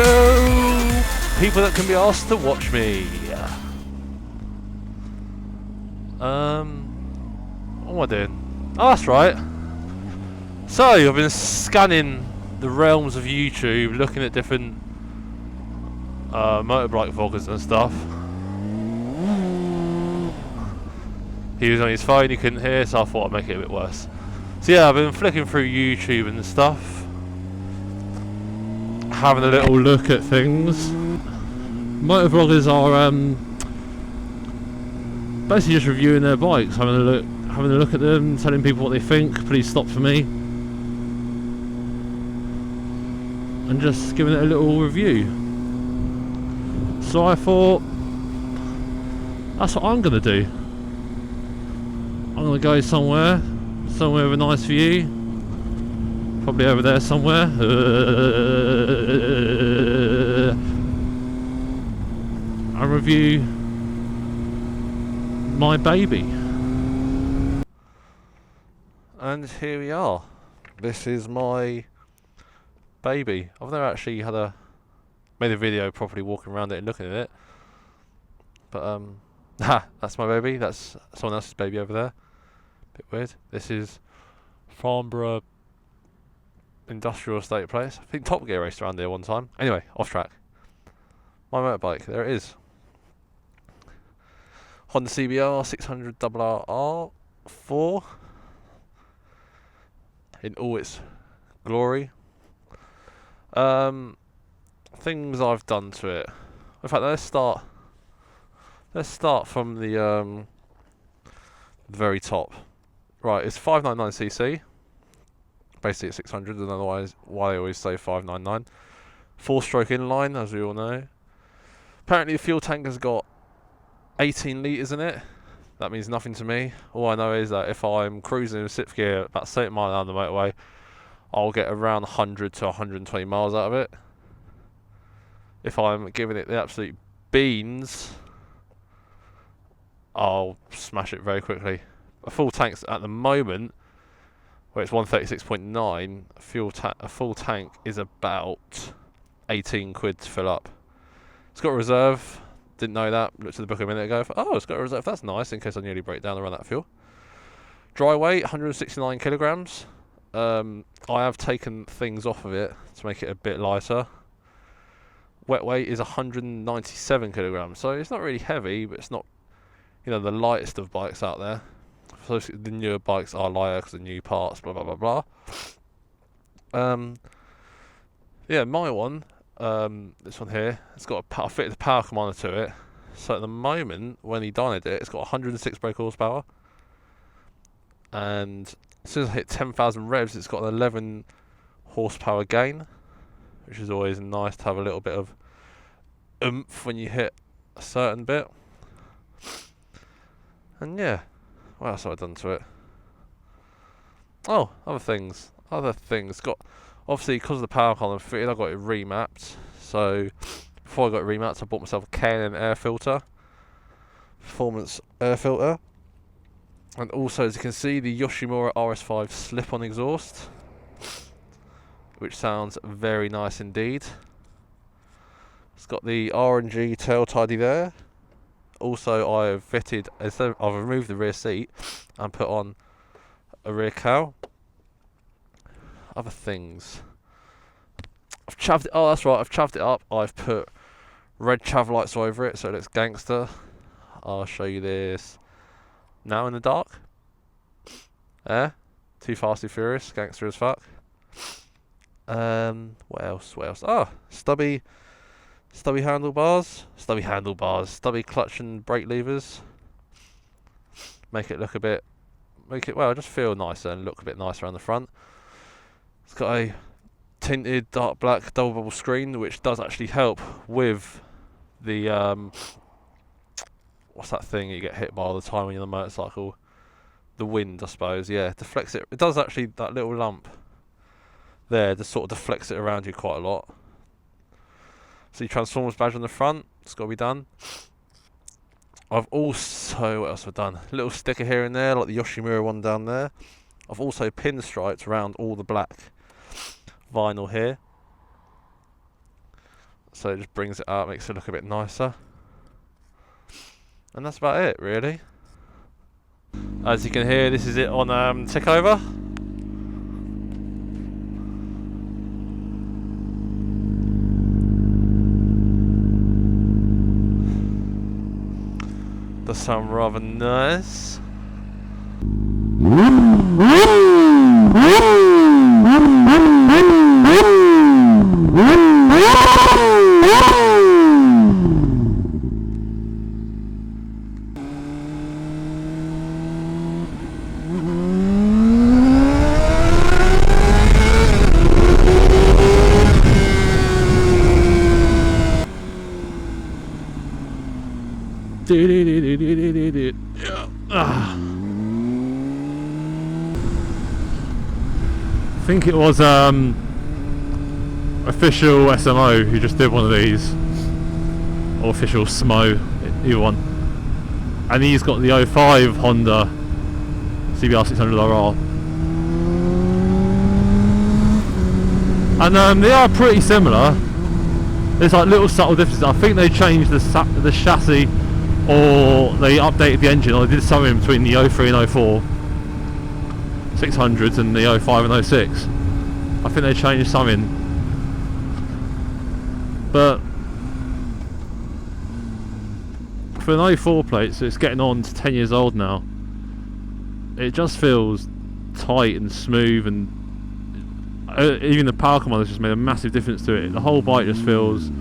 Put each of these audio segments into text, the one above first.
Hello, people that can be asked to watch me. What am I doing? Oh, that's right. So, I've been scanning the realms of YouTube, looking at different motorbike vloggers and stuff. He was on his phone, he couldn't hear, so I thought I'd make it a bit worse. So yeah, I've been flicking through YouTube and stuff, having a little look at things. Motovloggers are basically just reviewing their bikes, having a look at them, telling people what they think. Please stop for me, and just giving it a little review. So I thought that's what I'm gonna do. I'm gonna go somewhere with a nice view, probably over there somewhere, and review my baby. And here we are. This is my baby. I've never actually made a video properly walking around it and looking at it, but that's my baby. That's someone else's baby over there. Bit weird. This is Farnborough Industrial Estate Place. I think Top Gear raced around there one time. Anyway, off track. My motorbike, there it is. Honda CBR 600 RR4 in all its glory. Things I've done to it. In fact, let's start from the very top. Right, it's 599cc. Basically it's 600, and otherwise why I always say 599. 4-stroke inline, as we all know. Apparently the fuel tank has got 18 litres in it. That means nothing to me. All I know is that if I'm cruising in 6th gear about 70 miles down the motorway, I'll get around 100 to 120 miles out of it. If I'm giving it the absolute beans, I'll smash it very quickly. A full tank's at the moment, where it's 136.9, a full tank is about 18 quid to fill up. It's got a reserve. Didn't know that. Looked at the book a minute ago. Oh, it's got a reserve. That's nice, in case I nearly break down around that fuel. Dry weight, 169 kilograms. I have taken things off of it to make it a bit lighter. Wet weight is 197 kilograms. So it's not really heavy, but it's not, the lightest of bikes out there. So the newer bikes are lighter because of new parts, blah, blah, blah, blah. Yeah, my one, this one here, it's got I fitted the power commander to it. So at the moment, when he dynoed it, it's got 106 brake horsepower. And as soon as I hit 10,000 revs, it's got an 11 horsepower gain, which is always nice to have a little bit of oomph when you hit a certain bit. And yeah, what else have I done to it? Oh, other things. Got, obviously, because of the power column fitted, I got it remapped. So before I got it remapped, I bought myself a K&N air filter, performance air filter. And also, as you can see, the Yoshimura RS5 slip-on exhaust, which sounds very nice indeed. It's got the R&G tail tidy there. Also, I've removed the rear seat and put on a rear cowl. Other things. I've chavved it. Oh, that's right. I've chavved it up. I've put red chav lights over it, so it looks gangster. I'll show you this now in the dark. Too Fast, Too Furious, gangster as fuck. What else? Oh, stubby handlebars, stubby clutch and brake levers. Make it just feel nicer and look a bit nicer around the front. It's got a tinted dark black double bubble screen, which does actually help with the what's that thing you get hit by all the time when you're on a motorcycle? The wind, I suppose. Yeah, deflects it. It does actually, that little lump there just sort of deflects it around you quite a lot. So your Transformers badge on the front, it's got to be done. I've also, what else have I done? A little sticker here and there, like the Yoshimura one down there. I've also pinstriped around all the black vinyl here. so it just brings it up, makes it look a bit nicer. And that's about it, really. As you can hear, this is it on tickover. Does sound rather nice. I think it was official SMO who just did one of these, or official SMO, either one, and he's got the 05 Honda CBR 600RR, and they are pretty similar. There's like little subtle differences. I think they changed the chassis, or they updated the engine, or they did something between the 03 and 04 600s and the 05 and 06. I think they changed something, but for an 04 plate, so it's getting on to 10 years old now, it just feels tight and smooth, and even the power command has just made a massive difference to it. The whole bike just feels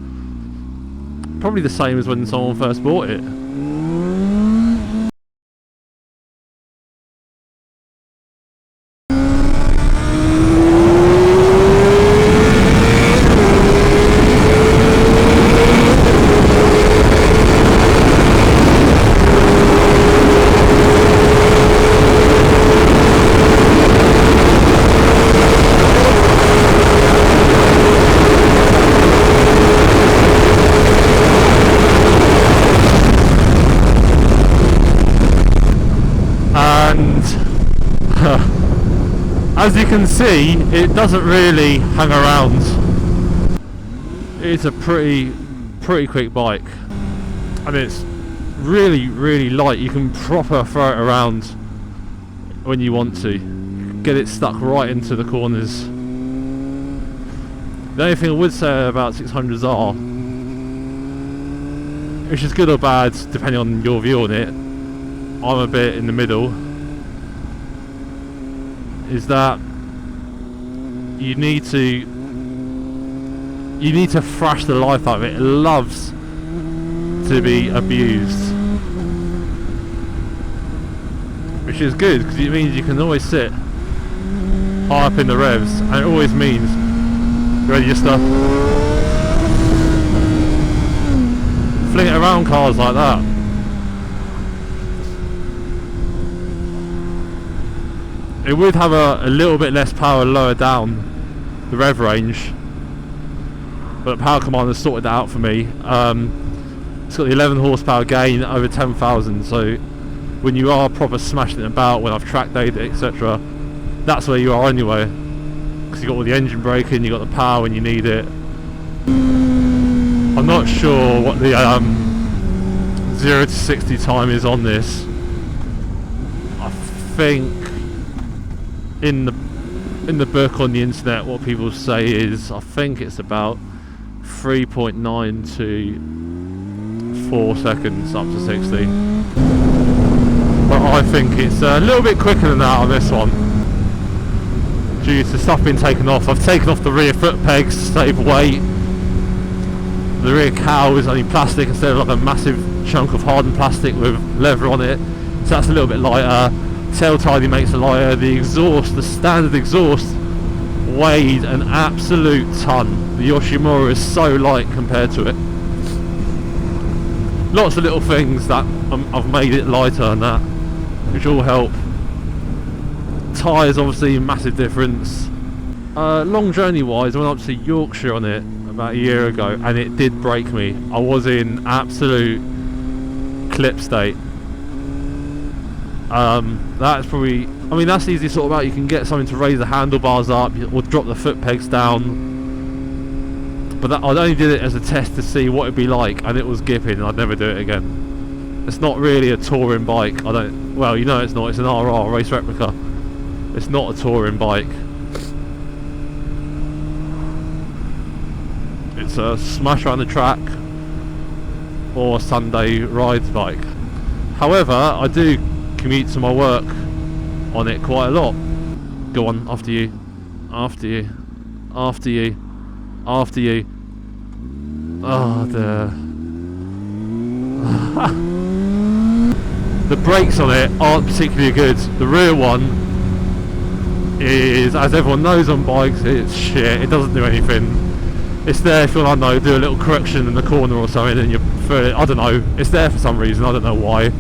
probably the same as when someone first bought it. As you can see, it doesn't really hang around. It's a pretty quick bike. I mean, it's really light. You can proper throw it around when you want to. Get it stuck right into the corners. The only thing I would say about 600s are, which is good or bad depending on your view on it, I'm a bit in the middle, is that you need to thrash the life out of it. It loves to be abused, which is good because it means you can always sit high up in the revs, and it always means you're ready just to fling it around cars like that. It would have a little bit less power lower down the rev range, but the power command has sorted that out for me. It's got the 11 horsepower gain over 10,000, so when you are proper smashing it about, when I've track dated it, etc., that's where you are anyway, because you've got all the engine braking, you've got the power when you need it. I'm not sure what the 0 to 60 time is on this. I think in the book on the internet, what people say is, I think it's about 3.9 to 4 seconds up to 60, but I think it's a little bit quicker than that on this one due to stuff being taken off. I've taken off the rear foot pegs to save weight. The rear cowl is only plastic instead of like a massive chunk of hardened plastic with leather on it, so that's a little bit lighter. Tail tidy makes it lighter. The exhaust, the standard exhaust, weighed an absolute ton. The Yoshimura is so light compared to it. Lots of little things that I've made it lighter and that, which all help. Tyres, obviously, massive difference. Long journey wise, I went up to Yorkshire on it about a year ago, and it did break me. I was in absolute clip state. That's probably, I mean, that's easy to sort out. You can get something to raise the handlebars up or drop the foot pegs down. But I only did it as a test to see what it'd be like, and it was gipping, and I'd never do it again. It's not really a touring bike. Well, you know it's not. It's an RR, race replica. It's not a touring bike. It's a smash around the track or Sunday ride bike. However, I do commute to my work on it quite a lot. Go on, after you, after you, after you, after you. Oh, the brakes on it aren't particularly good. The rear one is, as everyone knows on bikes, it's shit. It doesn't do anything. It's there if you want to do a little correction in the corner or something, and you feel it. I don't know. It's there for some reason. I don't know why. I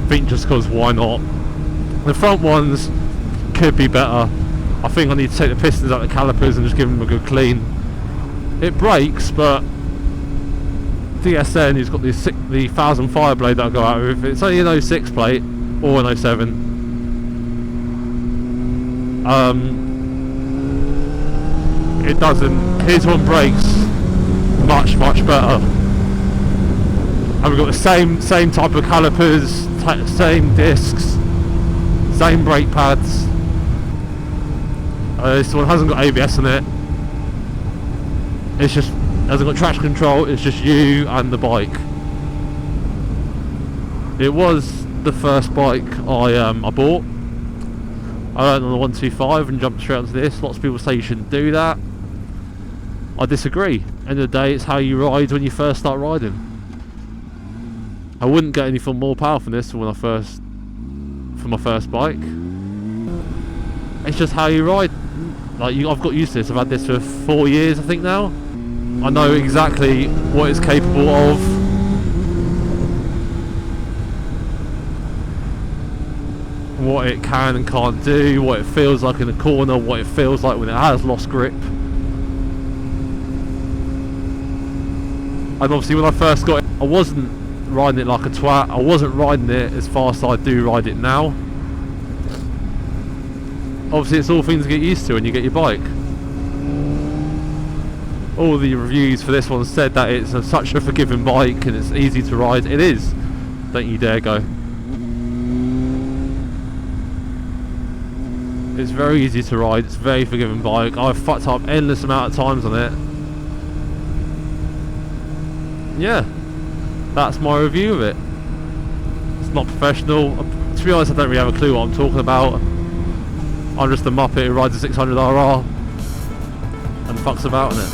think just because why not? The front ones could be better. I think I need to take the pistons out of the calipers and just give them a good clean. It brakes, but DSN has got the 1000 Fireblade that I go out with. It's only an 06 plate or an 07. It doesn't. His one brakes much better. And we've got the same type of calipers, same discs, same brake pads. This one hasn't got ABS on it. It's just hasn't got traction control. It's just you and the bike. It was the first bike I bought. I learned on the 125 and jumped straight onto this. Lots of people say you shouldn't do that. I disagree. End of the day, it's how you ride when you first start riding. I wouldn't get anything more powerful than this for my first bike. It's just how you ride. Like I've got used to this. I've had this for 4 years, I think now. I know exactly what it's capable of. What it can and can't do, what it feels like in the corner, what it feels like when it has lost grip. And obviously when I first got it, I wasn't riding it like a twat. I wasn't riding it as fast as I do ride it now. Obviously it's all things to get used to when you get your bike. All the reviews for this one said that it's such a forgiving bike and it's easy to ride. It is. Don't you dare go. It's very easy to ride. It's a very forgiving bike. I've fucked up endless amount of times on it. Yeah, that's my review of it. It's not professional. To be honest, I don't really have a clue what I'm talking about. I'm just a muppet who rides a 600 RR and fucks about in it.